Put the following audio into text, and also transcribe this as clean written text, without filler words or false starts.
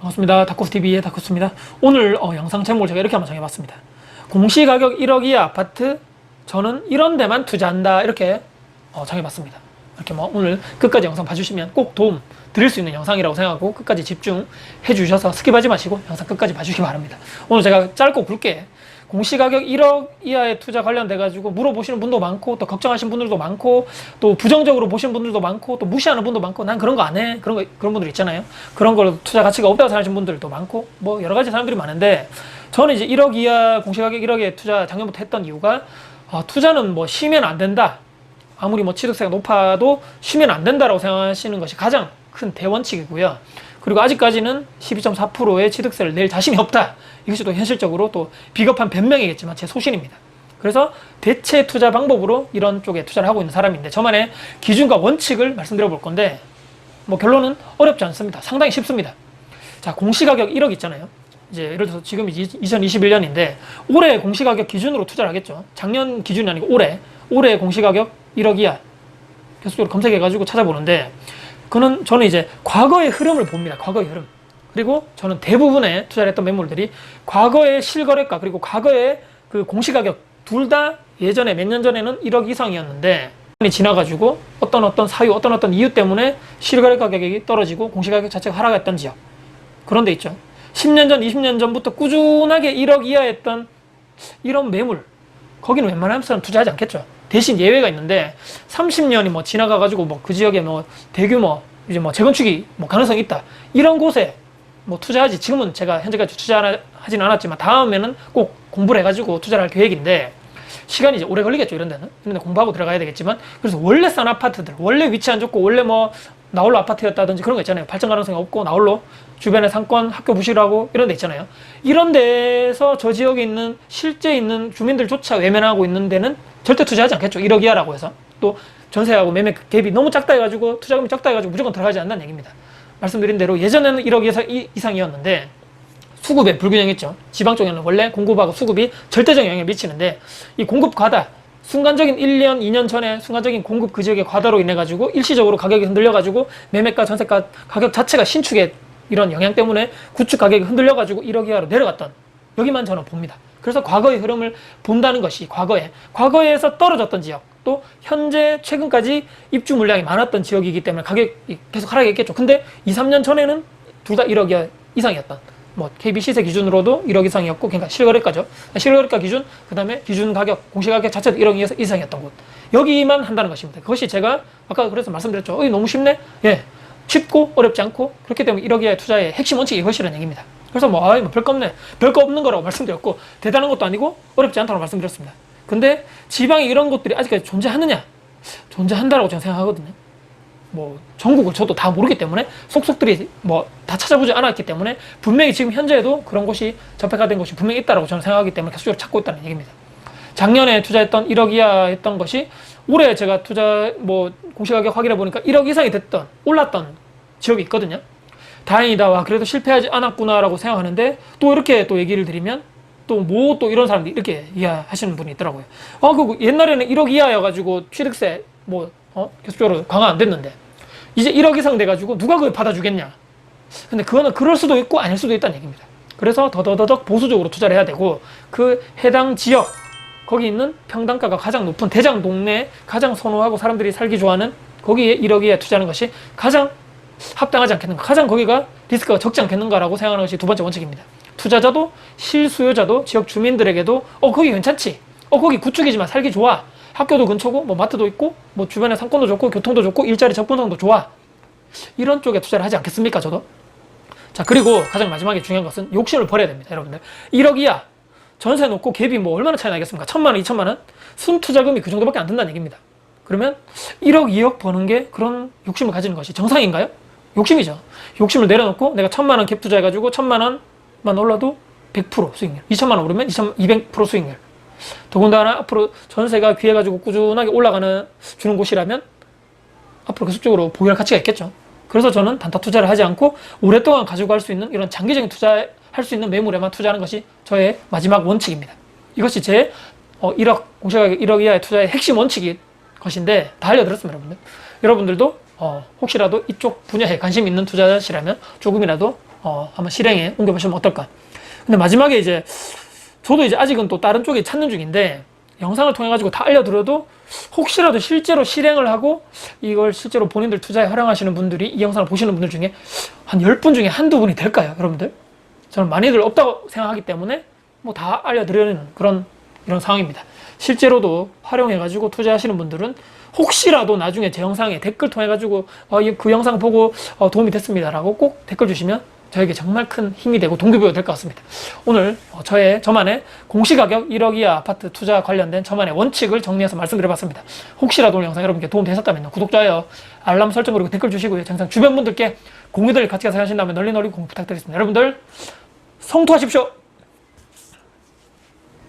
반갑습니다. 다코스TV의 다코스입니다. 오늘 영상 제목을 제가 이렇게 한번 정해봤습니다. 공시가격 1억 이하 아파트, 저는 이런 데만 투자한다, 이렇게 정해봤습니다. 이렇게 오늘 끝까지 영상 봐주시면 꼭 도움 드릴 수 있는 영상이라고 생각하고 끝까지 집중해 주셔서 스킵하지 마시고 영상 끝까지 봐주시기 바랍니다. 오늘 제가 짧고 굵게 공시가격 1억 이하의 투자 관련돼가지고 물어보시는 분도 많고, 또 걱정하시는 분들도 많고, 또 부정적으로 보시는 분들도 많고, 또 무시하는 분도 많고, 난 그런 거 안 해, 그런 분들 있잖아요. 그런 걸 투자 가치가 없다고 생각하시는 분들도 많고, 뭐 여러 가지 사람들이 많은데, 저는 이제 1억 이하 공시가격 1억에 투자 작년부터 했던 이유가, 투자는 뭐 쉬면 안 된다, 아무리 뭐 취득세가 높아도 쉬면 안 된다라고 생각하시는 것이 가장 큰 대원칙이고요. 그리고 아직까지는 12.4%의 취득세를 낼 자신이 없다. 이것이 또 현실적으로 또 비겁한 변명이겠지만 제 소신입니다. 그래서 대체 투자 방법으로 이런 쪽에 투자를 하고 있는 사람인데, 저만의 기준과 원칙을 말씀드려 볼 건데, 뭐 결론은 어렵지 않습니다. 상당히 쉽습니다. 자, 공시가격 1억 있잖아요. 이제 예를 들어서 지금 2021년인데 올해 공시가격 기준으로 투자를 하겠죠. 작년 기준이 아니고 올해 공시가격 1억 이하 계속적으로 검색해가지고 찾아보는데, 저는 이제 과거의 흐름을 봅니다. 과거의 흐름. 그리고 저는 대부분의 투자를 했던 매물들이 과거의 실거래가, 그리고 과거의 그 공시가격 둘 다 예전에 몇 년 전에는 1억 이상이었는데, 지나가지고 어떤 사유, 어떤 이유 때문에 실거래 가격이 떨어지고 공시가격 자체가 하락했던 지역, 그런 데 있죠. 10년 전, 20년 전부터 꾸준하게 1억 이하였던 이런 매물, 거기는 웬만하면 투자하지 않겠죠. 대신 예외가 있는데, 30년이 뭐 지나가가지고 뭐 그 지역에 뭐 대규모 이제 뭐 재건축이 뭐 가능성이 있다, 이런 곳에 뭐 투자하지. 지금은 제가 현재까지 투자하지는 않았지만 다음에는 꼭 공부를 해가지고 투자를 할 계획인데, 시간이 이제 오래 걸리겠죠. 이런 데는 공부하고 들어가야 되겠지만, 그래서 원래 싼 아파트들, 원래 위치 안 좋고, 원래 뭐 나홀로 아파트였다든지 그런 거 있잖아요. 발전 가능성이 없고 나홀로 주변에 상권, 학교 부실하고 이런 데 있잖아요. 이런 데서 저 지역에 있는 실제 있는 주민들조차 외면하고 있는 데는 절대 투자하지 않겠죠. 1억 이하라고 해서. 또 전세하고 매매 갭이 너무 작다 해가지고, 투자금이 적다 해가지고 무조건 들어가지 않는다는 얘기입니다. 말씀드린 대로 예전에는 1억 이상이었는데 수급에 불균형이 있죠. 지방 쪽에는 원래 공급하고 수급이 절대적 영향을 미치는데, 이 공급 과다, 순간적인 1년, 2년 전에 순간적인 공급 그 지역의 과다로 인해 가지고 일시적으로 가격이 흔들려 가지고 매매가, 전세가 가격 자체가 신축의 이런 영향 때문에 구축 가격이 흔들려 가지고 1억 이하로 내려갔던, 여기만 저는 봅니다. 그래서 과거의 흐름을 본다는 것이, 과거에서 떨어졌던 지역, 또 현재 최근까지 입주 물량이 많았던 지역이기 때문에 가격이 계속 하락했겠죠. 근데 2, 3년 전에는 둘 다 1억 이상이었던, 뭐 KB 시세 기준으로도 1억 이상이었고, 그러니까 실거래가죠. 실거래가 기준, 그 다음에 기준 가격, 공시가격 자체도 1억 이상이었던 곳, 여기만 한다는 것입니다. 그것이 제가 아까 그래서 말씀드렸죠. 너무 쉽네? 예, 쉽고 어렵지 않고, 그렇기 때문에 1억 이하의 투자의 핵심 원칙이 이것이라는 얘기입니다. 그래서 뭐 별거 없네, 별거 없는 거라고 말씀드렸고, 대단한 것도 아니고 어렵지 않다고 말씀드렸습니다. 근데 지방에 이런 곳들이 아직까지 존재하느냐? 존재한다라고 저는 생각하거든요. 뭐 전국을 저도 다 모르기 때문에, 속속들이 뭐 다 찾아보지 않았기 때문에, 분명히 지금 현재에도 그런 곳이 접해가 된 곳이 분명히 있다라고 저는 생각하기 때문에 계속적으로 찾고 있다는 얘기입니다. 작년에 투자했던 1억 이하 했던 것이 올해 제가 공시가격 확인해 보니까 1억 이상이 올랐던 지역이 있거든요. 다행이다, 와 그래도 실패하지 않았구나라고 생각하는데, 또 이렇게 또 얘기를 드리면 또 이런 사람들이 이렇게 이해하시는 분이 있더라고요. 옛날에는 1억 이하여가지고 취득세 계속적으로 강화 안 됐는데 이제 1억 이상 돼가지고 누가 그걸 받아주겠냐. 근데 그거는 그럴 수도 있고 아닐 수도 있다는 얘기입니다. 그래서 더더더덕 보수적으로 투자를 해야 되고, 그 해당 지역, 거기 있는 평당가가 가장 높은 대장 동네, 가장 선호하고 사람들이 살기 좋아하는 거기에 1억 이하에 투자하는 것이 가장 합당하지 않겠는가, 가장 거기가 리스크가 적지 않겠는가라고 생각하는 것이 두 번째 원칙입니다. 투자자도 실수요자도 지역 주민들에게도 거기 괜찮지, 거기 구축이지만 살기 좋아, 학교도 근처고 뭐 마트도 있고 뭐 주변에 상권도 좋고 교통도 좋고 일자리 접근성도 좋아, 이런 쪽에 투자를 하지 않겠습니까, 저도? 자, 그리고 가장 마지막에 중요한 것은 욕심을 버려야 됩니다, 여러분들. 1억 이하 전세 놓고 갭이 뭐 얼마나 차이 나겠습니까? 1,000만 원, 2,000만 원? 순투자금이 그 정도밖에 안 든다는 얘기입니다. 그러면 1억, 2억 버는 게 그런 욕심을 가지는 것이 정상인가요? 욕심이죠. 욕심을 내려놓고 내가 1,000만 원 갭 투자해가지고 1,000만 원만 올라도 100% 수익률, 2,000만 원 오르면 200% 수익률. 더군다나 앞으로 전세가 귀해가지고 꾸준하게 주는 곳이라면 앞으로 계속적으로 보유할 가치가 있겠죠. 그래서 저는 단타 투자를 하지 않고 오랫동안 가지고 갈 수 있는 이런 장기적인 투자할 수 있는 매물에만 투자하는 것이 저의 마지막 원칙입니다. 이것이 제 공시가격 1억 이하의 투자의 핵심 원칙인 것인데, 다 알려드렸습니다, 여러분들도 혹시라도 이쪽 분야에 관심 있는 투자자시라면 조금이라도 한번 실행에 옮겨보시면 어떨까. 근데 마지막에 이제 저도 이제 아직은 또 다른 쪽에 찾는 중인데 영상을 통해 가지고 다 알려드려도 혹시라도 실제로 실행을 하고 이걸 실제로 본인들 투자에 활용하시는 분들이 이 영상을 보시는 분들 중에 한 10분 중에 한두 분이 될까요, 여러분들? 저는 많이들 없다고 생각하기 때문에 뭐 다 알려드리는 이런 상황입니다. 실제로도 활용해가지고 투자하시는 분들은 혹시라도 나중에 제 영상에 댓글 통해가지고 그 영상 보고 도움이 됐습니다라고 꼭 댓글 주시면 저에게 정말 큰 힘이 되고 동기부여가 될 것 같습니다. 오늘 저만의 공시가격 1억 이하 아파트 투자 관련된 저만의 원칙을 정리해서 말씀드려봤습니다. 혹시라도 오늘 영상 여러분께 도움 되셨다면 구독, 좋아요, 알람 설정 그리고 댓글 주시고요. 항상 주변 분들께 공유들 같이 가서 하신다면 널리 공유 부탁드리겠습니다. 여러분들 성투하십시오.